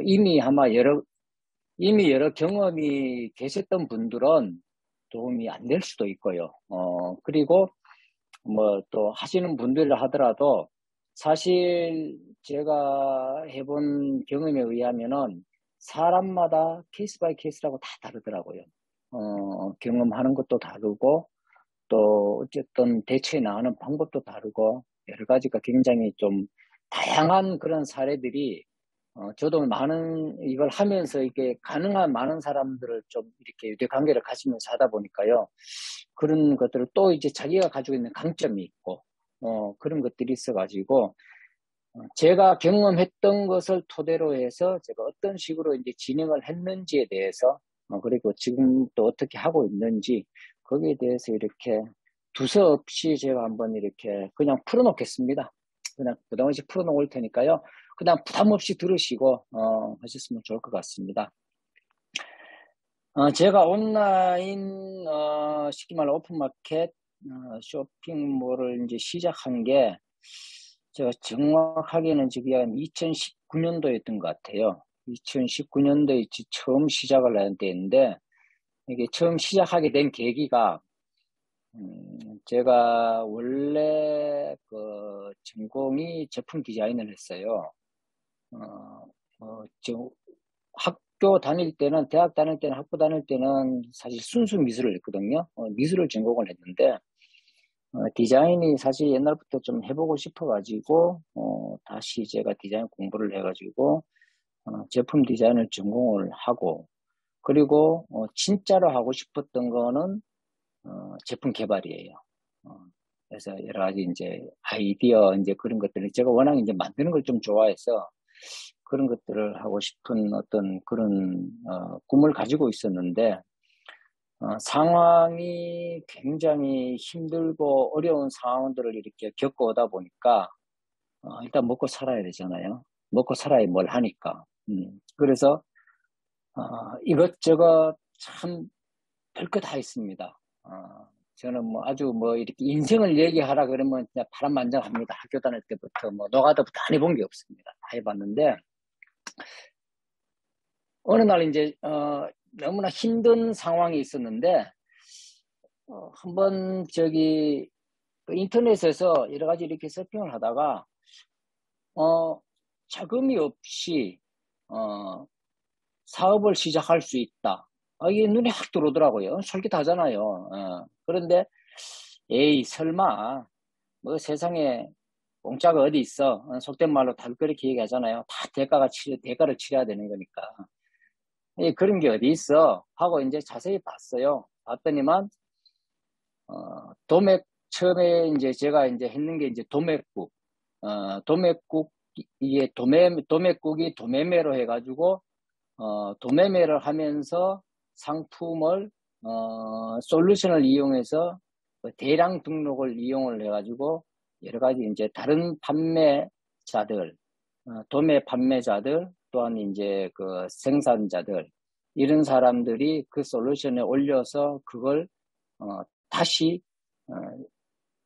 이미 아마 여러 경험이 계셨던 분들은 도움이 안 될 수도 있고요. 그리고 뭐 또 하시는 분들이라 하더라도 사실 제가 해본 경험에 의하면은 사람마다 케이스 바이 케이스라고 다 다르더라고요. 경험하는 것도 다르고 또 어쨌든 대처해 나가는 방법도 다르고 여러 가지가 굉장히 좀 다양한 그런 사례들이 저도 이걸 하면서 이게 가능한 많은 사람들을 좀 이렇게 유대 관계를 가지면서 하다 보니까요. 그런 것들을 또 이제 자기가 가지고 있는 강점이 있고, 그런 것들이 있어가지고, 제가 경험했던 것을 토대로 해서 제가 어떤 식으로 이제 진행을 했는지에 대해서, 그리고 지금 또 어떻게 하고 있는지, 거기에 대해서 이렇게 두서없이 제가 한번 이렇게 그냥 풀어놓겠습니다. 그냥 부담 없이 풀어놓을 테니까요. 그냥 부담 없이 들으시고, 하셨으면 좋을 것 같습니다. 제가 온라인, 쉽게 말해 오픈마켓, 쇼핑몰을 이제 시작한 게, 제가 정확하게는 지금 한 2019년도였던 것 같아요. 2019년도에 처음 시작을 한 때인데, 이게 처음 시작하게 된 계기가, 제가 원래 그 전공이 제품 디자인을 했어요. 저 학교 다닐 때는, 대학 다닐 때는, 학부 다닐 때는 사실 순수 미술을 했거든요. 미술을 전공을 했는데, 디자인이 사실 옛날부터 좀 해보고 싶어가지고, 다시 제가 디자인 공부를 해가지고, 제품 디자인을 전공을 하고, 그리고, 진짜로 하고 싶었던 거는, 제품 개발이에요. 어, 그래서 여러 가지 이제 아이디어, 이제 그런 것들을 제가 워낙 이제 만드는 걸 좀 좋아해서, 그런 것들을 하고 싶은 어떤 그런, 꿈을 가지고 있었는데, 상황이 굉장히 힘들고 어려운 상황들을 이렇게 겪어오다 보니까, 일단 먹고 살아야 되잖아요. 먹고 살아야 뭘 하니까. 그래서, 이것저것 참 별거 다 있습니다. 저는 뭐 아주 뭐 이렇게 인생을 얘기하라 그러면 그냥 파란만장합니다. 학교 다닐 때부터 뭐 노가다부터 안 해본 게 없습니다. 다 해봤는데, 어느 날 이제, 너무나 힘든 상황이 있었는데, 한번 그 인터넷에서 여러 가지 이렇게 서핑을 하다가, 어, 자금이 없이, 어, 사업을 시작할 수 있다. 이게 눈에 확 들어오더라고요. 솔깃하잖아요. 그런데, 에이, 설마, 뭐 세상에 공짜가 어디 있어. 속된 말로 다 그렇게 얘기하잖아요. 다 대가를 치러야 되는 거니까. 그런 게 어디 있어? 하고 이제 자세히 봤어요. 봤더니만, 처음에 이제 제가 이제 했는 게 이제 도매국. 도매국, 이게 도매국이 도매매로 해가지고, 도매매를 하면서 상품을, 솔루션을 이용해서 그 대량 등록을 이용을 해가지고 여러 가지 이제 다른 판매자들, 도매 판매자들, 또한 이제 그 생산자들, 이런 사람들이 그 솔루션에 올려서 그걸, 다시, 어,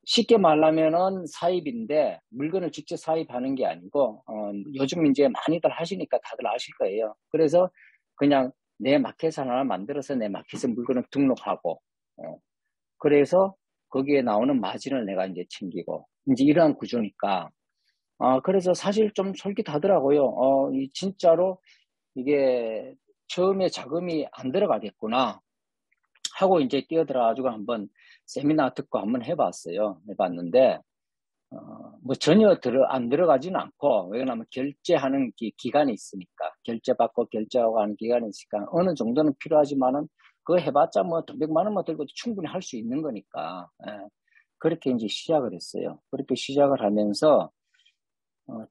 쉽게 말하면은 사입인데 물건을 직접 사입하는 게 아니고, 요즘 이제 많이들 하시니까 다들 아실 거예요. 그래서 그냥 내 마켓 하나 만들어서 내 마켓에 물건을 등록하고, 그래서 거기에 나오는 마진을 내가 이제 챙기고, 이제 이러한 구조니까, 그래서 사실 좀 솔깃하더라고요. 진짜로 이게 처음에 자금이 안 들어가겠구나 하고 이제 뛰어들어가지고 한번 세미나 듣고 한번 해봤는데, 뭐 전혀 안 들어가지는 않고, 왜냐하면 결제하는 기간이 있으니까, 결제받고 결제하고 하는 기간이 있으니까 어느 정도는 필요하지만은 그거 해봤자 뭐 돈 100만 원만 들고도 충분히 할 수 있는 거니까, 그렇게 이제 시작을 했어요. 그렇게 시작을 하면서,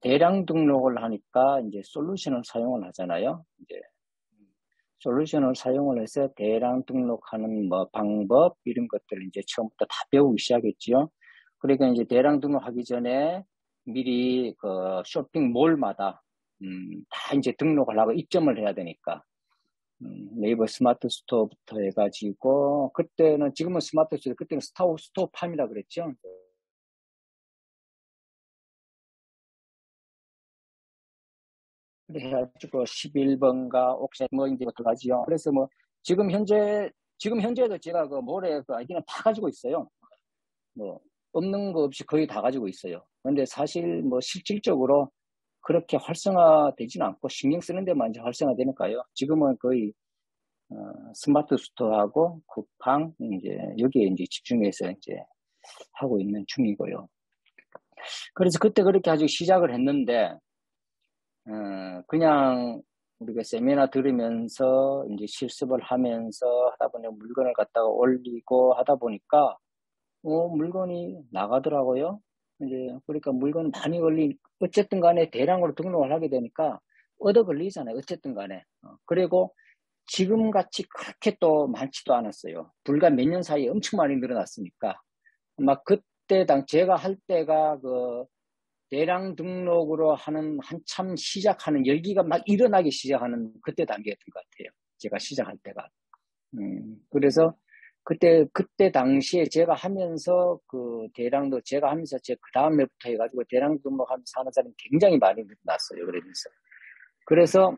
대량 등록을 하니까 이제 솔루션을 사용을 하잖아요. 이제 솔루션을 사용을 해서 대량 등록하는 뭐 방법 이런 것들을 이제 처음부터 다 배우기 시작했지요. 그러니까 이제 대량 등록하기 전에 미리 그 쇼핑몰마다, 다 이제 등록을 하고 입점을 해야 되니까, 네이버 스마트 스토어부터 해가지고, 그때는 지금은 스마트 스토어, 그때는 스토어팜이라 그랬죠. 그래가지고 11번가 옥색 뭐 이제 들어가지요. 그래서 뭐 지금 현재도 제가 그 모래 그 아이디는 다 가지고 있어요. 뭐 없는 거 없이 거의 다 가지고 있어요. 근데 사실 뭐 실질적으로 그렇게 활성화되지는 않고 신경 쓰는 데만 이제 활성화되니까요. 지금은 거의 스마트 스토어하고 쿠팡 이제 여기에 이제 집중해서 이제 하고 있는 중이고요. 그래서 그때 그렇게 아주 시작을 했는데 그냥 우리가 세미나 들으면서 이제 실습을 하면서 하다 보니 물건을 갖다가 올리고 하다 보니까 물건이 나가더라고요. 이제 그러니까 물건 많이 어쨌든 간에 대량으로 등록을 하게 되니까 얻어 걸리잖아요. 어쨌든 간에. 그리고 지금 같이 그렇게 또 많지도 않았어요. 불과 몇 년 사이에 엄청 많이 늘어났으니까. 막 그때 제가 할 때가 그 대량 등록으로 하는 한참 시작하는 열기가 막 일어나기 시작하는 그때 단계였던 것 같아요. 제가 시작할 때가. 그래서 그때 당시에 제가 하면서 그 대량도 제가 하면서 제 그 다음에부터 해가지고 대량 등록하면서 하는 사람이 굉장히 많이 늘어났어요. 그러면서. 그래서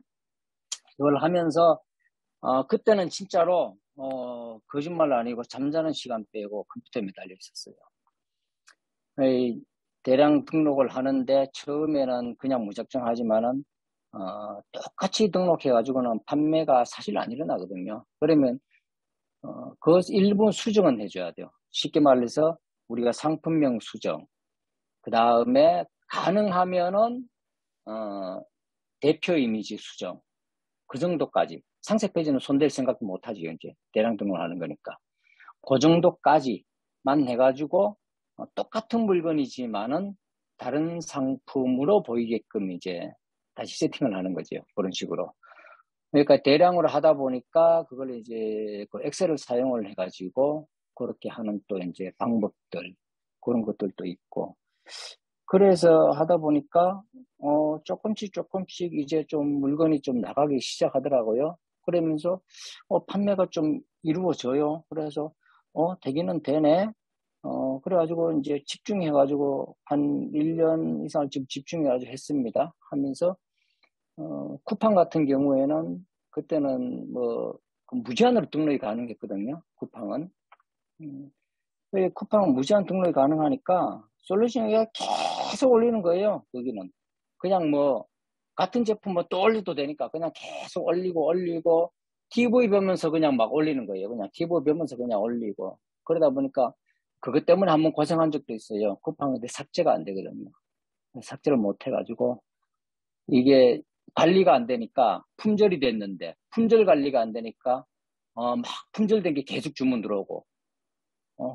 그걸 하면서, 그때는 진짜로, 거짓말 아니고 잠자는 시간 빼고 컴퓨터에 매달려 있었어요. 대량 등록을 하는데 처음에는 그냥 무작정 하지만은 똑같이 등록해가지고는 판매가 사실 안 일어나거든요. 그러면 그 일부 수정은 해줘야 돼요. 쉽게 말해서 우리가 상품명 수정, 그 다음에 가능하면은 대표 이미지 수정, 그 정도까지. 상세 페이지는 손댈 생각도 못하지 이제 대량 등록을 하는 거니까. 그 정도까지만 해가지고 똑같은 물건이지만은 다른 상품으로 보이게끔 이제 다시 세팅을 하는 거죠. 그런 식으로. 그러니까 대량으로 하다 보니까 그걸 이제 그 엑셀을 사용을 해가지고 그렇게 하는 또 이제 방법들 그런 것들도 있고. 그래서 하다 보니까 조금씩 이제 좀 물건이 좀 나가기 시작하더라고요. 그러면서 판매가 좀 이루어져요. 그래서 되기는 되네. 그래가지고 이제 집중해가지고 한 1년 이상 지금 집중해가지고 했습니다. 하면서 쿠팡 같은 경우에는 그때는 뭐 무제한으로 등록이 가능했거든요. 쿠팡은. 쿠팡은 무제한 등록이 가능하니까 솔루션이 계속 올리는 거예요. 거기는. 그냥 뭐 같은 제품 뭐 또 올려도 되니까 그냥 계속 올리고 TV 보면서 그냥 막 올리는 거예요. 그냥 TV 보면서 그냥 올리고. 그러다 보니까 그것 때문에 한번 고생한 적도 있어요. 쿠팡인데 삭제가 안 되거든요. 삭제를 못 해가지고 이게 관리가 안 되니까 품절이 됐는데 품절 관리가 안 되니까 막 품절된 게 계속 주문 들어오고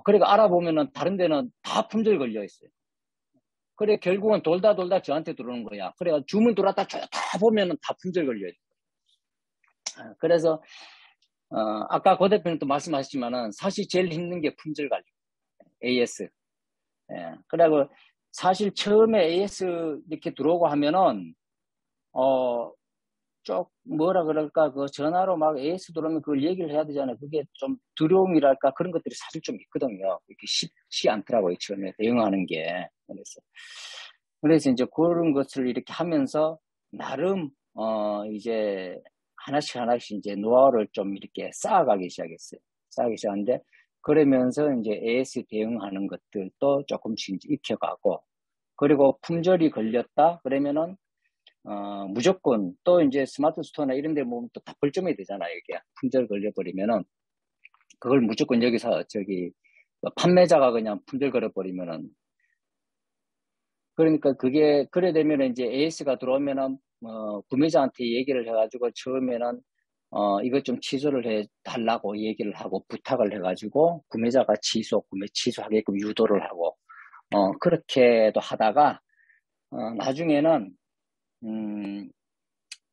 그러니까 알아보면은 다른 데는 다 품절 걸려 있어요. 그래 결국은 돌다 저한테 들어오는 거야. 그래 주문 들어왔다 다 보면은 다 품절 걸려 있어요. 그래서 아까 고 대표님 또 말씀하셨지만은 사실 제일 힘든 게 품절 관리. AS. 예. 그리고 사실 처음에 AS 이렇게 들어오고 하면은 뭐라 그럴까, 그 전화로 막 AS 들어오면 그걸 얘기를 해야 되잖아요. 그게 좀 두려움이랄까 그런 것들이 사실 좀 있거든요. 이렇게 쉽지 않더라고요. 처음에 대응하는 게. 그래서 이제 그런 것을 이렇게 하면서 나름, 이제 하나씩 이제 노하우를 좀 이렇게 쌓아가기 시작했어요. 쌓아가기 시작하는데, 그러면서 이제 AS 대응하는 것들도 조금씩 이제 익혀가고, 그리고 품절이 걸렸다? 그러면은 무조건 또 이제 스마트 스토어나 이런 데 보면 또 다 벌점이 되잖아요. 이게 품절 걸려버리면은 그걸 무조건 여기서 판매자가 그냥 품절 걸어버리면은 그러니까 그게 그래 되면 이제 AS가 들어오면은 구매자한테 얘기를 해가지고 처음에는 이것 좀 취소를 해 달라고 얘기를 하고 부탁을 해가지고 구매자가 구매 취소하게끔 유도를 하고 그렇게도 하다가 나중에는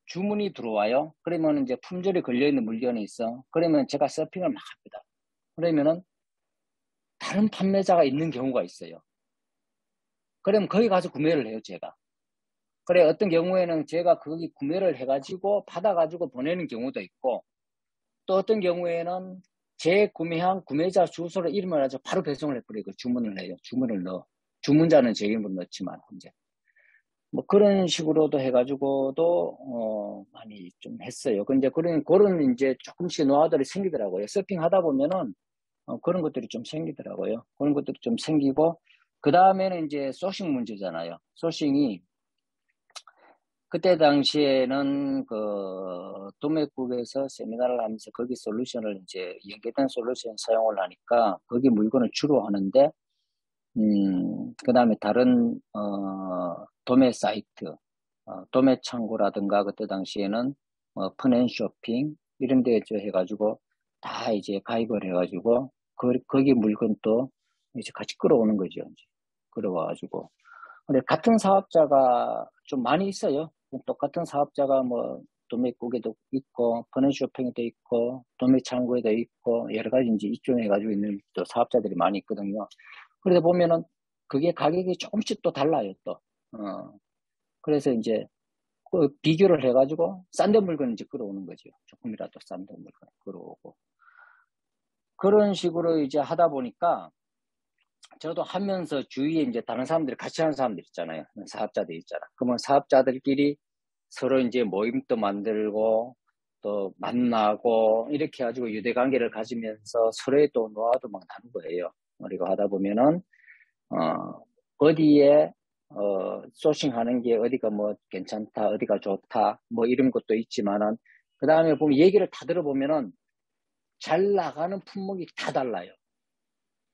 주문이 들어와요. 그러면 이제 품절이 걸려있는 물건이 있어. 그러면 제가 서핑을 막 합니다. 그러면은 다른 판매자가 있는 경우가 있어요. 그러면 거기 가서 구매를 해요, 제가. 그래, 어떤 경우에는 제가 거기 구매를 해가지고 받아가지고 보내는 경우도 있고, 또 어떤 경우에는 제 구매한 구매자 주소로 이름을 가지고 바로 배송을 해버리고 주문을 해요. 주문을 넣어. 주문자는 제 이름으로 넣지만, 이제. 뭐 그런 식으로도 해가지고도 많이 좀 했어요. 근데 그런 이제 조금씩 노하우들이 생기더라고요. 서핑하다 보면은 그런 것들이 좀 생기더라고요. 그런 것들이 좀 생기고 그 다음에는 이제 소싱 문제잖아요. 소싱이 그때 당시에는 그 도매국에서 세미나를 하면서 거기 솔루션을 이제 연계된 솔루션 사용을 하니까 거기 물건을 주로 하는데 그 다음에 다른 도매 사이트, 도매 창고라든가 그때 당시에는 펀앤쇼핑 이런 데 해가지고 다 이제 가입을 해가지고 거기 물건 또 이제 같이 끌어오는 거죠. 이제 끌어와가지고. 근데 같은 사업자가 좀 많이 있어요. 똑같은 사업자가 뭐 도매국에도 있고 펀앤쇼핑에도 있고 도매창고에도 있고 여러 가지 이제 입점해가지고 있는 또 사업자들이 많이 있거든요. 그러다 보면은 그게 가격이 조금씩 또 달라요, 또. 그래서 이제 그 비교를 해가지고 싼 데 물건을 이제 끌어오는 거죠. 조금이라도 싼 데 물건 끌어오고. 그런 식으로 이제 하다 보니까 저도 하면서 주위에 이제 다른 사람들이 같이 하는 사람들 있잖아요. 사업자들 있잖아. 그러면 사업자들끼리 서로 이제 모임도 만들고 또 만나고 이렇게 해가지고 유대관계를 가지면서 서로의 또 노하우도 막 나누는 거예요. 그리고 하다 보면은 어디에 소싱하는 게 어디가 뭐 괜찮다, 어디가 좋다, 뭐 이런 것도 있지만은 그 다음에 보면 얘기를 다 들어보면은 잘 나가는 품목이 다 달라요.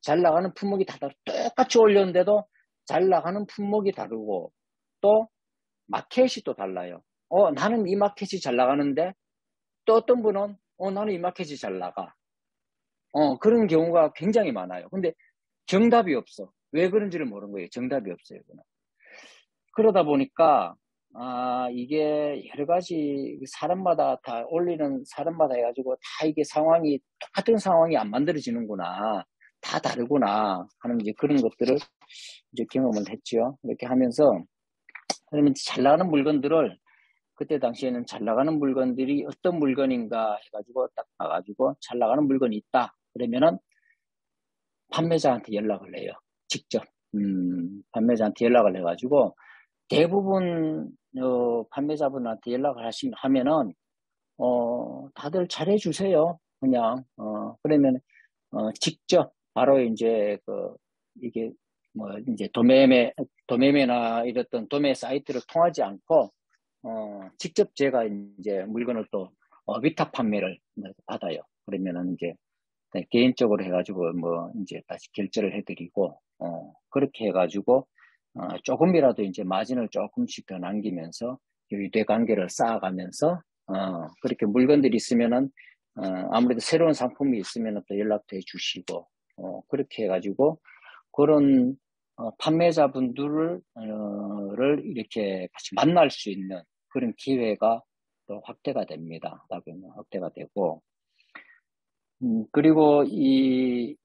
잘 나가는 품목이 다 다르고 똑같이 올렸는데도 잘 나가는 품목이 다르고 또 마켓이 또 달라요. 나는 이 마켓이 잘 나가는데 또 어떤 분은 나는 이 마켓이 잘 나가. 그런 경우가 굉장히 많아요. 근데 정답이 없어. 왜 그런지를 모르는 거예요. 정답이 없어요. 그는. 그러다 보니까 이게 여러 가지 사람마다 다 올리는 사람마다 해가지고 다 이게 상황이 똑같은 상황이 안 만들어지는구나. 다 다르구나 하는 이제 그런 것들을 이제 경험을 했죠. 이렇게 하면서 그러면 잘 나가는 물건들을 그때 당시에는 잘 나가는 물건들이 어떤 물건인가 해가지고 딱 봐가지고 잘 나가는 물건이 있다. 그러면은 판매자한테 연락을 해요. 직접. 판매자한테 연락을 해가지고 대부분 판매자분한테 연락을 하면은 다들 잘해주세요. 그냥 그러면 직접 바로 이제 이게 뭐 이제 도매매나 이랬던 도매 사이트를 통하지 않고 직접 제가 이제 물건을 또 위탁 판매를 받아요. 그러면은 이제 개인적으로 해가지고 뭐 이제 다시 결제를 해드리고 그렇게 해가지고 조금이라도 이제 마진을 조금씩 더 남기면서 유대 관계를 쌓아가면서 그렇게 물건들이 있으면은 아무래도 새로운 상품이 있으면 또 연락도 해주시고 그렇게 해가지고 그런 판매자분들을 이렇게 같이 만날 수 있는 그런 기회가 또 확대가 됩니다. 확대가 되고 그리고 이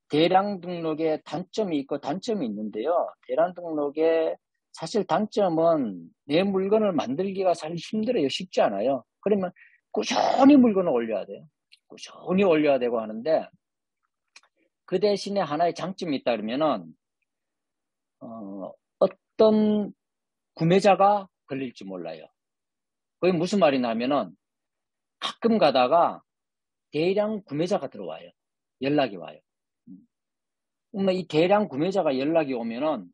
대량 등록에 단점이 있고 단점이 있는데요. 대량 등록에 사실 단점은 내 물건을 만들기가 사실 힘들어요. 쉽지 않아요. 그러면 꾸준히 물건을 올려야 돼요. 꾸준히 올려야 되고 하는데 그 대신에 하나의 장점이 있다 그러면은 어떤 구매자가 걸릴지 몰라요. 그게 무슨 말이냐면은 가끔 가다가 대량 구매자가 들어와요. 연락이 와요. 이 대량 구매자가 연락이 오면은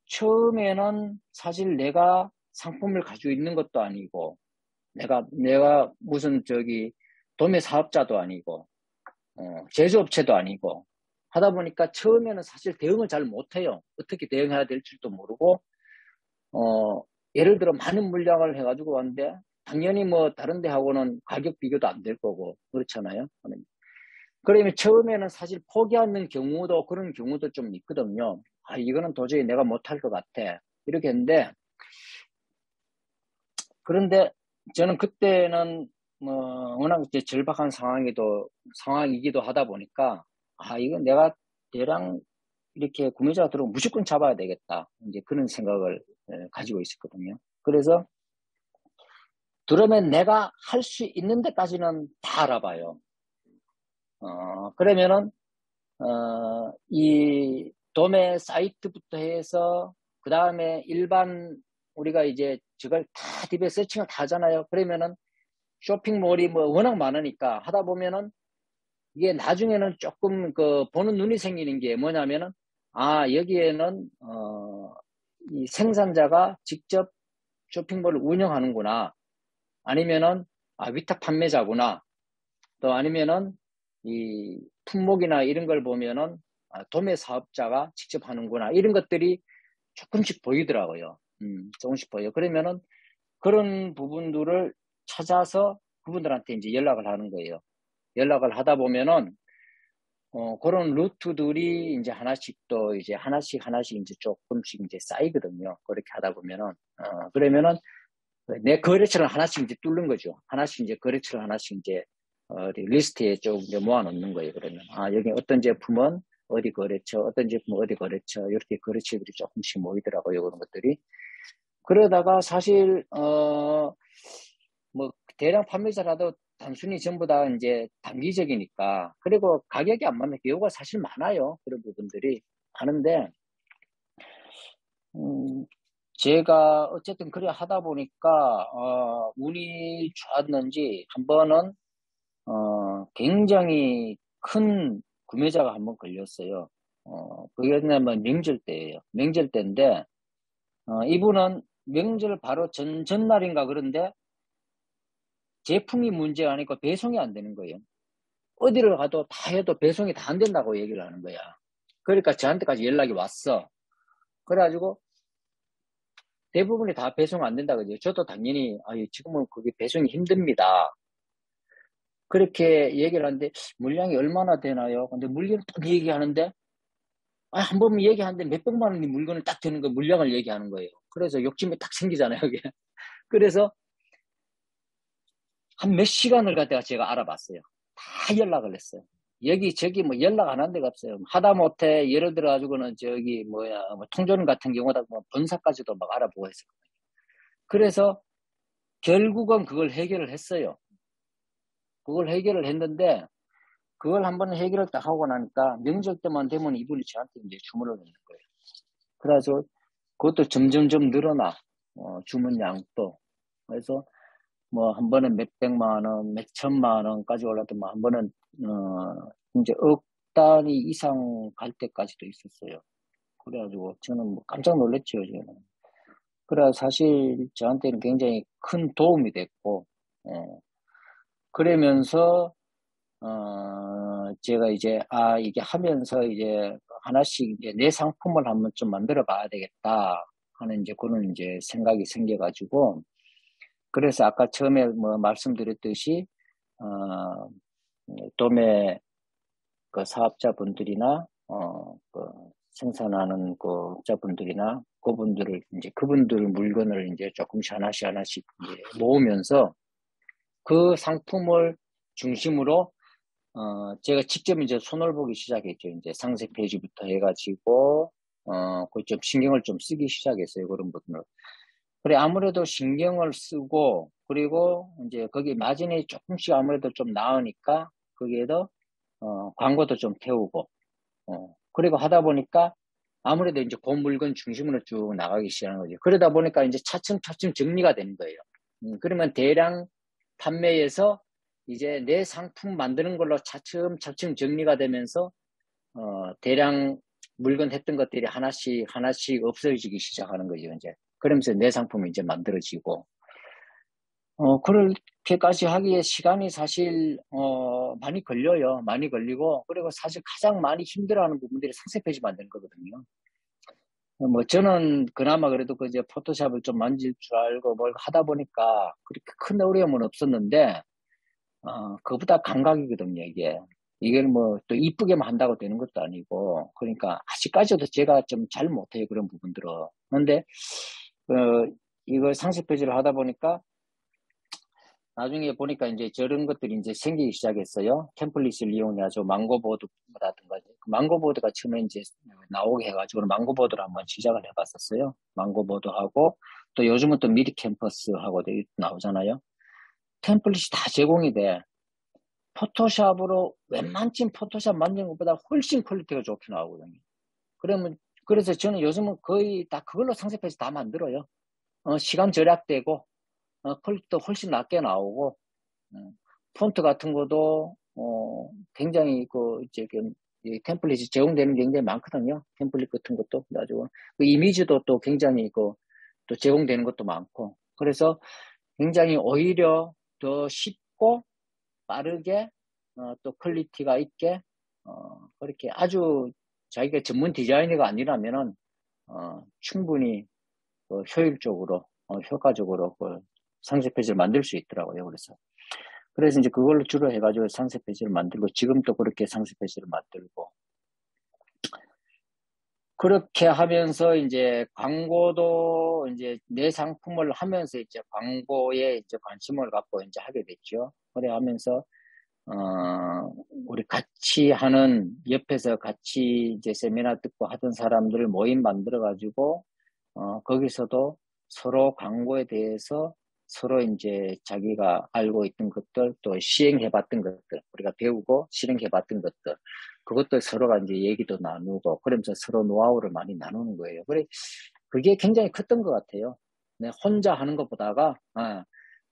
처음에는 사실 내가 상품을 가지고 있는 것도 아니고 내가 무슨 도매 사업자도 아니고 제조업체도 아니고 하다 보니까 처음에는 사실 대응을 잘 못해요. 어떻게 대응해야 될지도 모르고 예를 들어 많은 물량을 해가지고 왔는데 당연히 뭐 다른 데하고는 가격 비교도 안 될 거고 그렇잖아요. 그러면 처음에는 사실 포기하는 경우도 그런 경우도 좀 있거든요. 이거는 도저히 내가 못할 것 같아. 이렇게 했는데 그런데 저는 그때는 뭐 워낙 이제 절박한 상황이기도 하다 보니까 이건 내가 대량 이렇게 구매자가 들어오면 무조건 잡아야 되겠다. 이제 그런 생각을 가지고 있었거든요. 그래서 그러면 내가 할 수 있는 데까지는 다 알아봐요. 그러면은 이 도매 사이트부터 해서 그 다음에 일반 우리가 이제 저걸 다 DB에 서칭을 다 하잖아요. 그러면은 쇼핑몰이 뭐 워낙 많으니까 하다 보면은 이게 나중에는 조금 그 보는 눈이 생기는 게 뭐냐면은 아 여기에는 이 생산자가 직접 쇼핑몰을 운영하는구나. 아니면은 아 위탁 판매자구나. 또 아니면은 이 품목이나 이런 걸 보면은 아, 도매 사업자가 직접 하는구나. 이런 것들이 조금씩 보이더라고요. 조금씩 보여. 그러면은 그런 부분들을 찾아서 그분들한테 이제 연락을 하는 거예요. 연락을 하다 보면은 그런 루트들이 이제 하나씩 또 이제 하나씩 이제 조금씩 이제 쌓이거든요. 그렇게 하다 보면은 그러면은 내 거래처를 하나씩 이제 뚫는 거죠. 하나씩 이제 거래처를 하나씩 이제 리스트에 좀 이제 모아놓는 거예요. 그러면 아 여기 어떤 제품은 어디 거래처, 어떤 제품은 어디 거래처 이렇게 거래처들이 조금씩 모이더라고요. 그런 것들이. 그러다가 사실 뭐 대량 판매자라도 단순히 전부 다 이제 단기적이니까 그리고 가격이 안 맞는 경우가 사실 많아요. 그런 부분들이 많은데 제가 어쨌든 그래 하다 보니까 운이 좋았는지 한 번은 굉장히 큰 구매자가 한 번 걸렸어요. 그게 뭐냐면 명절 때예요. 명절 때인데 이분은 명절 바로 전날인가 그런데 제품이 문제가 아니고 배송이 안 되는 거예요. 어디를 가도 다 해도 배송이 다 안 된다고 얘기를 하는 거야. 그러니까 저한테까지 연락이 왔어. 그래가지고 대부분이 다 배송 안 된다 그죠. 저도 당연히 지금은 그게 배송이 힘듭니다. 그렇게 얘기를 하는데 물량이 얼마나 되나요? 근데 물건을 딱 얘기하는데 한 번 얘기하는데 몇백만 원이 물건을 딱 되는 거 물량을 얘기하는 거예요. 그래서 욕심이 딱 생기잖아요. 그게. 그래서 한 몇 시간을 갖다가 제가 알아봤어요. 다 연락을 했어요. 여기저기 뭐 연락 안 한 데가 없어요. 하다못해 예를 들어 가지고는 저기 뭐야 통조림 같은 경우다 뭐 본사까지도 막 알아보고 했어요. 그래서 결국은 그걸 해결을 했어요. 그걸 해결을 했는데 그걸 한번 해결을 딱 하고 나니까 명절 때만 되면 이분이 저한테 이제 주문을 넣는 거예요. 그래서 그것도 점점점 늘어나 주문 양도. 그래서 뭐 한 번은 몇백만 원, 몇천만 원까지 올랐더만 한 번은 이제 억 단위 이상 갈 때까지도 있었어요. 그래가지고 저는 뭐 깜짝 놀랐죠, 저는. 그래 사실 저한테는 굉장히 큰 도움이 됐고, 그러면서 제가 이제 이게 하면서 이제 하나씩 이제 내 상품을 한번 좀 만들어 봐야 되겠다 하는 이제 그런 이제 생각이 생겨가지고. 그래서 아까 처음에 뭐 말씀드렸듯이 도매 그 사업자분들이나 그 생산하는 그 업자분들이나 그분들을 이제 그분들 물건을 이제 조금씩 하나씩 이제 모으면서 그 상품을 중심으로 제가 직접 이제 손을 보기 시작했죠. 이제 상세 페이지부터 해가지고 그좀 신경을 좀 쓰기 시작했어요. 그런 부분을. 그래, 아무래도 신경을 쓰고, 그리고 이제 거기 마진이 조금씩 아무래도 좀 나으니까, 거기에도, 광고도 좀 태우고, 그리고 하다 보니까 아무래도 이제 그 물건 중심으로 쭉 나가기 시작하는 거죠. 그러다 보니까 이제 차츰차츰 정리가 되는 거예요. 그러면 대량 판매에서 이제 내 상품 만드는 걸로 차츰차츰 정리가 되면서, 대량 물건 했던 것들이 하나씩 없어지기 시작하는 거죠, 이제. 그러면서 내 상품이 이제 만들어지고, 그렇게까지 하기에 시간이 사실, 많이 걸려요. 많이 걸리고, 그리고 사실 가장 많이 힘들어하는 부분들이 상세 페이지 만드는 거거든요. 뭐, 저는 그나마 그래도 그 이제 포토샵을 좀 만질 줄 알고 뭘 하다 보니까 그렇게 큰 어려움은 없었는데, 그보다 감각이거든요, 이게. 이걸 뭐, 또 이쁘게만 한다고 되는 것도 아니고, 그러니까, 아직까지도 제가 좀 잘 못해요, 그런 부분들은. 그런데, 이걸 상세 페이지를 하다 보니까, 나중에 보니까 이제 저런 것들이 이제 생기기 시작했어요. 템플릿을 이용해가지고 망고보드라든가, 망고보드가 처음에 이제 나오게 해가지고 망고보드를 한번 시작을 해봤었어요. 망고보드하고, 또 요즘은 또 미리 캠퍼스하고 나오잖아요. 템플릿이 다 제공이 돼. 포토샵으로 웬만큼 포토샵 만드는 것보다 훨씬 퀄리티가 좋게 나오거든요. 그러면 그래서 저는 요즘은 거의 다 그걸로 상세 페이지 다 만들어요. 시간 절약되고, 퀄리티도 훨씬 낮게 나오고, 폰트 같은 것도, 굉장히 이제 이 템플릿이 제공되는 게 굉장히 많거든요. 템플릿 같은 것도. 가지고, 그 이미지도 또 굉장히 또 제공되는 것도 많고. 그래서 굉장히 오히려 더 쉽고 빠르게, 또 퀄리티가 있게, 그렇게 아주 자기가 전문 디자이너가 아니라면은, 충분히 효율적으로, 효과적으로 상세 페이지를 만들 수 있더라고요. 그래서 이제 그걸로 주로 해가지고 상세 페이지를 만들고, 지금도 그렇게 상세 페이지를 만들고, 그렇게 하면서 이제 광고도 이제 내 상품을 하면서 이제 광고에 이제 관심을 갖고 이제 하게 됐죠. 그래 하면서, 우리 같이 하는, 옆에서 같이 이제 세미나 듣고 하던 사람들 모임 만들어가지고, 거기서도 서로 광고에 대해서 서로 이제 자기가 알고 있던 것들, 또 시행해봤던 것들, 우리가 배우고 실행해봤던 것들, 그것도 서로가 이제 얘기도 나누고, 그러면서 서로 노하우를 많이 나누는 거예요. 그래, 그게 굉장히 컸던 것 같아요. 네, 혼자 하는 것보다가,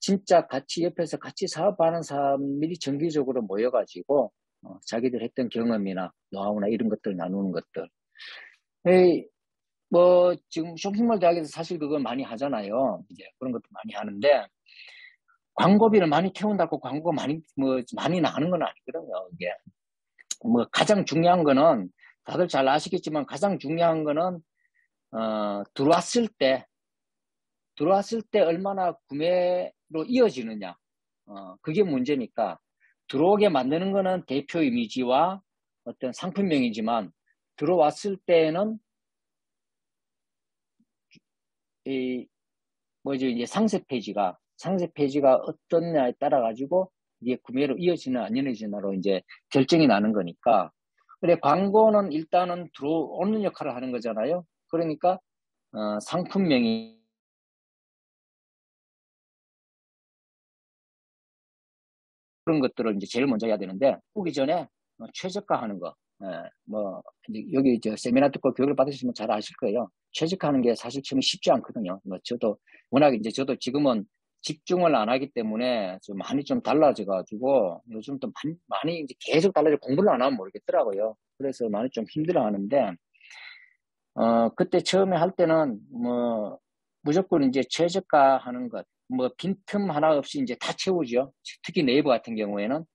진짜 같이 옆에서 같이 사업하는 사람들이 정기적으로 모여가지고, 자기들 했던 경험이나 노하우나 이런 것들 나누는 것들. 에이, 지금 쇼핑몰 대학에서 사실 그걸 많이 하잖아요. 이제 그런 것도 많이 하는데, 광고비를 많이 태운다고 광고가 많이 나는 건 아니거든요, 이게. 가장 중요한 거는, 다들 잘 아시겠지만, 가장 중요한 거는, 들어왔을 때 얼마나 구매로 이어지느냐. 그게 문제니까, 들어오게 만드는 거는 대표 이미지와 어떤 상품명이지만, 들어왔을 때는, 이제 상세 페이지가 어떻냐에 따라 가지고 이게 구매로 이어지나 안 이어지나로 이제 결정이 나는 거니까. 그래, 광고는 일단은 들어오는 역할을 하는 거잖아요. 그러니까, 상품명이 그런 것들을 이제 제일 먼저 해야 되는데, 오기 전에 최저가하는 거. 예, 여기 세미나 듣고 교육을 받으시면 잘 아실 거예요. 최저가하는 게 사실 처음에 쉽지 않거든요. 저도 워낙 이제 저도 지금은 집중을 안 하기 때문에 좀 많이 좀 달라져가지고 요즘 또 많이 이제 계속 달라져 공부를 안 하면 모르겠더라고요. 그래서 많이 좀 힘들어 하는데, 그때 처음에 할 때는 무조건 이제 최저가 하는 것, 빈틈 하나 없이 이제 다 채우죠. 특히 네이버 같은 경우에는.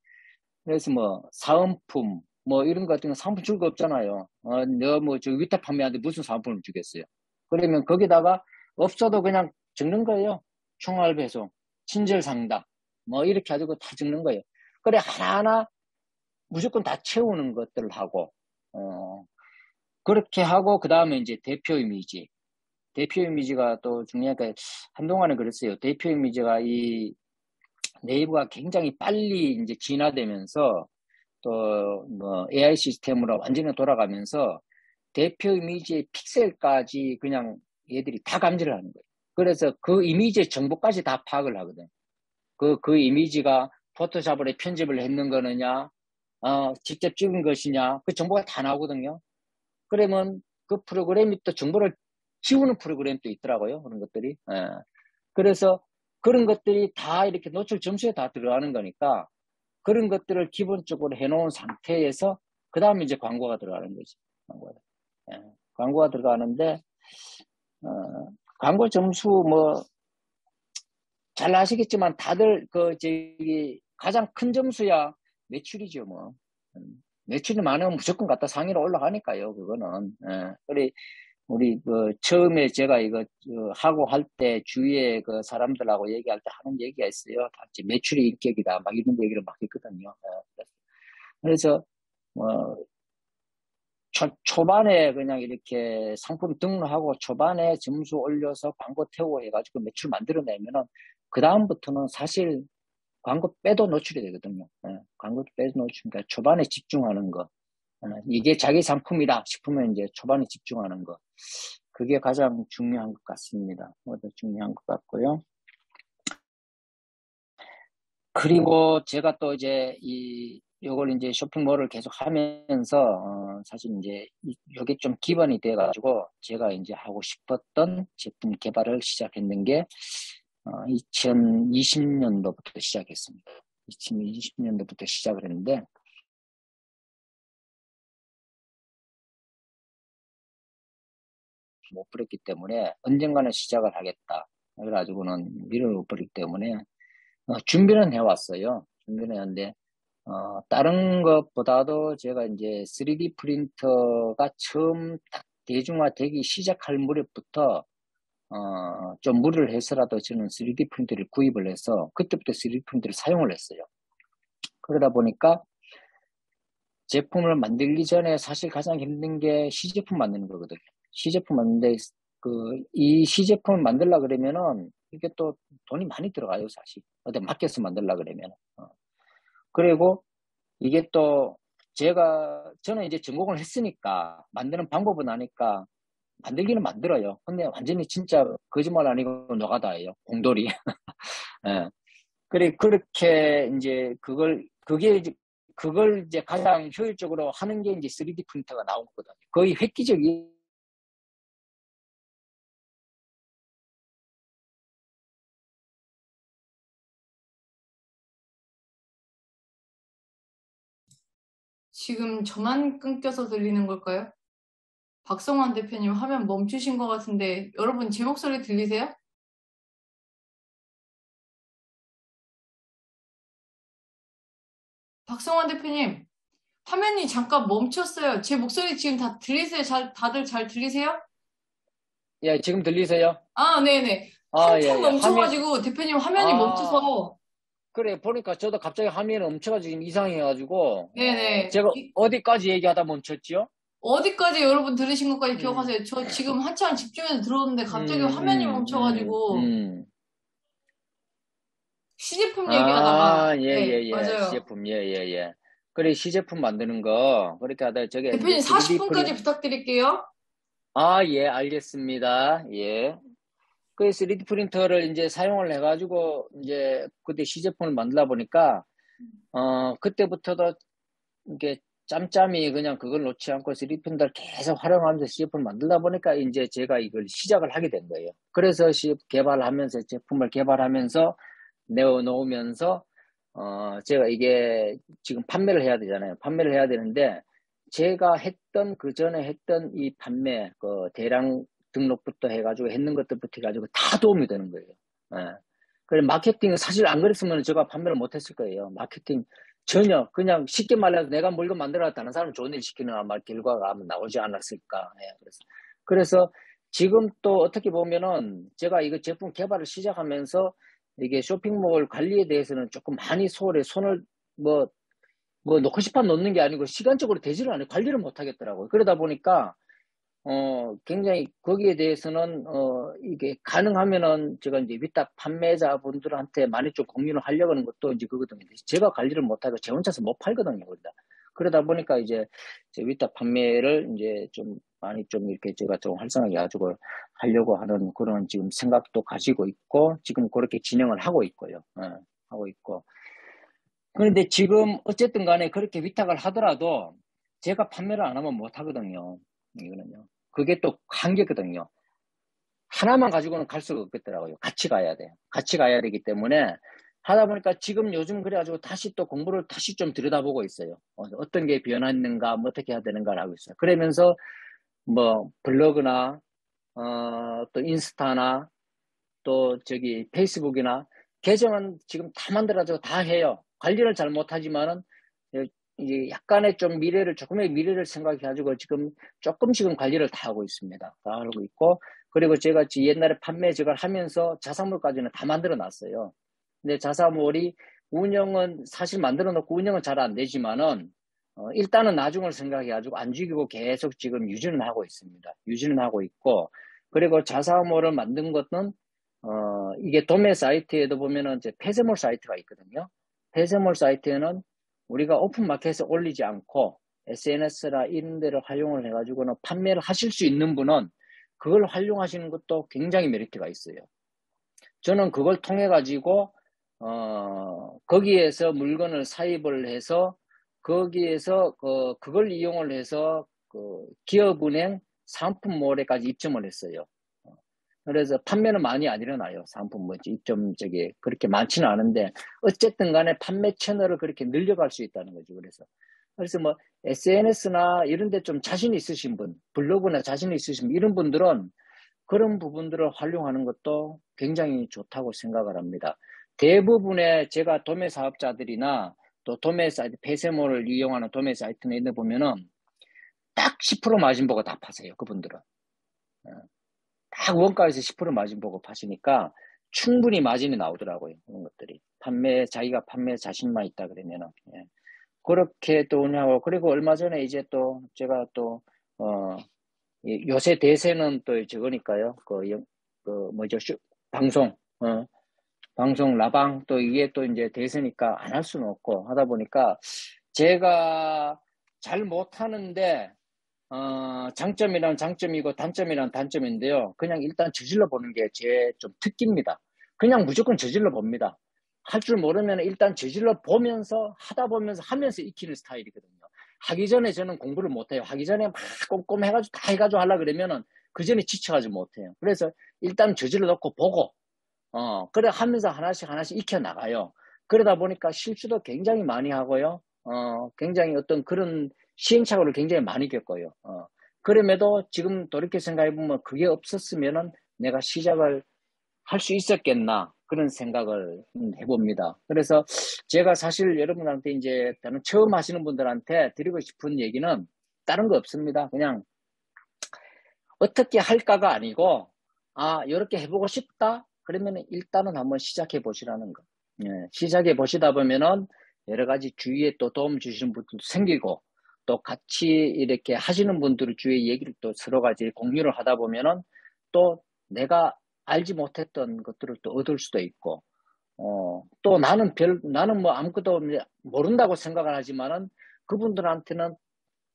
그래서 사은품, 이런 거 같은 거 상품 줄 거 없잖아요. 너 저 위탁 판매하는데 무슨 상품을 주겠어요. 그러면 거기다가 없어도 그냥 적는 거예요. 총알 배송, 친절 상담, 이렇게 가지고 다 적는 거예요. 그래, 하나하나 무조건 다 채우는 것들을 하고, 그렇게 하고, 그 다음에 이제 대표 이미지. 대표 이미지가 또 중요하니까, 한동안에 그랬어요. 대표 이미지가 이 네이버가 굉장히 빨리 이제 진화되면서, 또 AI 시스템으로 완전히 돌아가면서 대표 이미지의 픽셀까지 그냥 얘들이 다 감지를 하는 거예요. 그래서 그 이미지의 정보까지 다 파악을 하거든. 그 이미지가 포토샵으로 편집을 했는 거느냐, 직접 찍은 것이냐, 그 정보가 다 나오거든요. 그러면 그 프로그램이 또 정보를 지우는 프로그램도 있더라고요. 그런 것들이. 예. 그래서 그런 것들이 다 이렇게 노출 점수에 다 들어가는 거니까 그런 것들을 기본적으로 해놓은 상태에서 그 다음에 이제 광고가 들어가는 거지. 예. 광고가 들어가는데, 광고 점수 잘 아시겠지만 다들 가장 큰 점수야 매출이죠. 매출이 많으면 무조건 갖다 상위로 올라가니까요. 그거는. 예. 우리 처음에 제가 이거 하고 할 때 주위에 그 사람들하고 얘기할 때 하는 얘기가 있어요. 다 이제 매출이 인격이다 막 이런 얘기를 막 했거든요. 예. 그래서 초반에 그냥 이렇게 상품 등록하고 초반에 점수 올려서 광고 태우고 해가지고 매출 만들어내면은 그 다음부터는 사실 광고 빼도 노출이 되거든요. 예. 광고 빼도 노출이니까 초반에 집중하는 거. 이게 자기 상품이다 싶으면 이제 초반에 집중하는 거. 그게 가장 중요한 것 같습니다. 중요한 것 같고요. 그리고 제가 또 이제 요걸 이제 쇼핑몰을 계속 하면서, 사실 이제, 요게 좀 기반이 돼가지고, 제가 이제 하고 싶었던 제품 개발을 시작했는 게, 2020년도부터 시작했습니다. 2020년도부터 시작을 했는데, 못 버렸기 때문에, 언젠가는 시작을 하겠다. 그래가지고는 미련을 못 버리기 때문에, 준비는 해왔어요. 준비는 했는데, 다른 것보다도 제가 이제 3D 프린터가 처음 딱 대중화되기 시작할 무렵부터, 좀 무리를 해서라도 저는 3D 프린터를 구입을 해서, 그때부터 3D 프린터를 사용을 했어요. 그러다 보니까 제품을 만들기 전에 사실 가장 힘든 게 시제품 만드는 거거든요. 시제품 만드는데, 이 시제품을 만들려 그러면은, 이게 또 돈이 많이 들어가요, 사실. 어디 맡겨서 만들려 그러면. 그리고 이게 또 저는 이제 전공을 했으니까 만드는 방법은 아니까 만들기는 만들어요. 근데 완전히 진짜 거짓말 아니고 노가다예요. 공돌이. 예. 그렇게 이제 그걸 이제 가장 효율적으로 하는 게 이제 3D 프린터가 나온 거거든요. 거의 획기적인. 지금 저만 끊겨서 들리는 걸까요? 박성환 대표님 화면 멈추신 것 같은데 여러분 제 목소리 들리세요? 박성환 대표님 화면이 잠깐 멈췄어요. 제 목소리 지금 다 들리세요? 다들 잘 들리세요? 예, 지금 들리세요? 아, 네네. 아, 예, 한참 예. 멈춰가지고 대표님 화면이 아, 멈춰서 그래. 보니까 저도 갑자기 화면이 멈춰가지고 이상해가지고, 네네. 제가 어디까지 얘기하다 멈췄지요? 어디까지 여러분 들으신 것까지 음, 기억하세요? 저 지금 한참 집중해서 들었는데 갑자기 화면이 음, 음, 멈춰가지고 음. 시제품 아, 얘기하다가 예, 네, 예, 예. 맞아요. 시제품, 예, 예, 예. 그래, 시제품 만드는 거, 그렇게 하다 저게 이제 대표님 3D 40분까지 부탁드릴게요. 아, 예, 알겠습니다. 예. 그 3D 프린터를 이제 사용을 해가지고, 이제 그때 시제품을 만들다 보니까, 그때부터도 이게 짬짬이 그냥 그걸 놓지 않고 3D 프린터를 계속 활용하면서 시제품을 만들다 보니까 이제 제가 이걸 시작을 하게 된 거예요. 그래서 개발하면서, 제품을 개발하면서 내어놓으면서, 제가 이게 지금 판매를 해야 되잖아요. 판매를 해야 되는데, 제가 그 전에 했던 이 판매, 대량 등록부터 해가지고 했는 것들부터 해가지고 다 도움이 되는 거예요. 예. 그래, 마케팅은 사실 안 그랬으면 제가 판매를 못 했을 거예요. 마케팅 전혀, 그냥 쉽게 말해서 내가 물건 만들어 다른 사람 좋은 일 시키는 아마 결과가 아마 나오지 않았을까. 예, 그래서 지금 또 어떻게 보면은 제가 이거 제품 개발을 시작하면서 이게 쇼핑몰 관리에 대해서는 조금 많이 소홀해 손을 뭐, 놓고 싶어 놓는 게 아니고 시간적으로 되지를 않아요. 관리를 못 하겠더라고요. 그러다 보니까, 굉장히 거기에 대해서는, 이게 가능하면은 제가 이제 위탁 판매자분들한테 많이 좀 공유를 하려고 하는 것도 이제 그거거든요. 제가 관리를 못 하고 제 혼자서 못 팔거든요. 그러다 보니까 이제 제 위탁 판매를 이제 좀 많이 좀 이렇게 제가 좀 활성화해 가지고 하려고 하는 그런 지금 생각도 가지고 있고 지금 그렇게 진행을 하고 있고요. 예, 하고 있고. 그런데 지금 어쨌든 간에 그렇게 위탁을 하더라도 제가 판매를 안 하면 못 하거든요. 이거는요. 그게 또 한계거든요. 하나만 가지고는 갈 수가 없겠더라고요. 같이 가야 돼요. 같이 가야 되기 때문에 하다 보니까 지금 요즘 그래가지고 다시 또 공부를 다시 좀 들여다보고 있어요. 어떤 게 변했는가, 뭐 어떻게 해야 되는가를 하고 있어요. 그러면서 뭐 블로그나, 또 인스타나 또 저기 페이스북이나 계정은 지금 다 만들어가지고 다 해요. 관리를 잘 못하지만은 이제 약간의 좀 조금의 미래를 생각해가지고 지금 조금씩은 관리를 다 하고 있습니다. 다 하고 있고 그리고 제가 옛날에 판매 저걸 하면서 자사몰까지는 다 만들어 놨어요. 근데 자사몰이 운영은 사실 만들어 놓고 운영은 잘 안 되지만은 일단은 나중을 생각해가지고 안 죽이고 계속 지금 유지는 하고 있습니다. 유지는 하고 있고 그리고 자사몰을 만든 것은 이게 도매 사이트에도 보면은 이제 폐쇄몰 사이트가 있거든요. 폐쇄몰 사이트에는 우리가 오픈마켓에 올리지 않고 SNS나 이런 데를 활용을 해가지고는 판매를 하실 수 있는 분은 그걸 활용하시는 것도 굉장히 메리트가 있어요. 저는 그걸 통해 가지고 거기에서 물건을 사입을 해서 거기에서 그걸 이용을 해서 그 기업은행 상품몰에까지 입점을 했어요. 그래서 판매는 많이 안 일어나요. 상품 입점 그렇게 많지는 않은데 어쨌든 간에 판매 채널을 그렇게 늘려갈 수 있다는 거죠. 그래서 뭐 SNS나 이런 데 좀 자신 있으신 분, 블로그나 자신 있으신 분, 이런 분들은 그런 부분들을 활용하는 것도 굉장히 좋다고 생각을 합니다. 대부분의 제가 도매 사업자들이나 또 도매 사이트, 폐쇄몰을 이용하는 도매 사이트나 이런 데 보면은 딱 10% 마진 보고 다 파세요. 그분들은. 딱 원가에서 10% 마진 보고 파시니까 충분히 마진이 나오더라고요. 그런 것들이. 자기가 판매 자신만 있다 그러면은. 예. 그렇게 또 운영하고, 그리고 얼마 전에 이제 또 제가 또, 요새 대세는 또 저거니까요. 뭐죠? 방송, 방송 라방 또 이게 또 이제 대세니까 안 할 수는 없고 하다 보니까 제가 잘 못하는데, 장점이란 장점이고 단점이란 단점인데요. 그냥 일단 저질러 보는 게 제 좀 특기입니다. 그냥 무조건 저질러 봅니다. 할 줄 모르면 일단 저질러 보면서 하다 보면서 하면서 익히는 스타일이거든요. 하기 전에 저는 공부를 못해요. 하기 전에 막 꼼꼼 해가지고 다 해가지고 하려 그러면은 그 전에 지쳐가지고 못해요. 그래서 일단 저질러 놓고 보고, 그래 하면서 하나씩 익혀 나가요. 그러다 보니까 실수도 굉장히 많이 하고요. 굉장히 어떤 그런 시행착오를 굉장히 많이 겪어요. 그럼에도 지금 돌이켜 생각해보면 그게 없었으면은 내가 시작을 할 수 있었겠나 그런 생각을 해봅니다. 그래서 제가 사실 여러분한테 이제 다른 처음 하시는 분들한테 드리고 싶은 얘기는 다른 거 없습니다. 그냥 어떻게 할까가 아니고 이렇게 해보고 싶다 그러면 일단은 한번 시작해 보시라는 거. 예, 시작해 보시다 보면은 여러 가지 주위에 또 도움 주시는 분들도 생기고 또 같이 이렇게 하시는 분들 주위에 얘기를 또 서로 같이 공유를 하다 보면은 또 내가 알지 못했던 것들을 또 얻을 수도 있고, 또 나는 뭐 아무것도 모른다고 생각을 하지만은 그분들한테는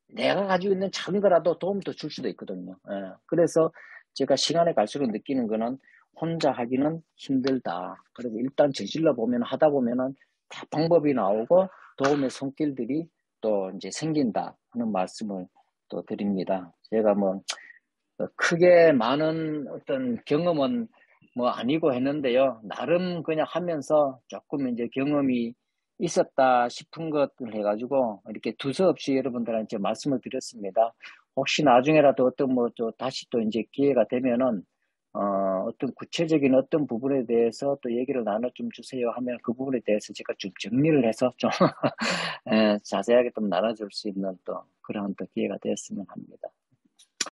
내가 가지고 있는 작은 거라도 도움도 줄 수도 있거든요. 예, 그래서 제가 시간이 갈수록 느끼는 거는 혼자 하기는 힘들다. 그래서 일단 저질러 보면 하다 보면은 다 방법이 나오고 도움의 손길들이 또 이제 생긴다 하는 말씀을 또 드립니다. 제가 뭐 크게 많은 어떤 경험은 뭐 아니고 했는데요. 나름 그냥 하면서 조금 이제 경험이 있었다 싶은 것들 해가지고 이렇게 두서없이 여러분들한테 말씀을 드렸습니다. 혹시 나중에라도 어떤 뭐 또 다시 또 이제 기회가 되면은 어떤 구체적인 어떤 부분에 대해서 또 얘기를 나눠 좀 주세요 하면 그 부분에 대해서 제가 좀 정리를 해서 좀 자세하게 좀 나눠줄 수 있는 또 그런 또 기회가 되었으면 합니다.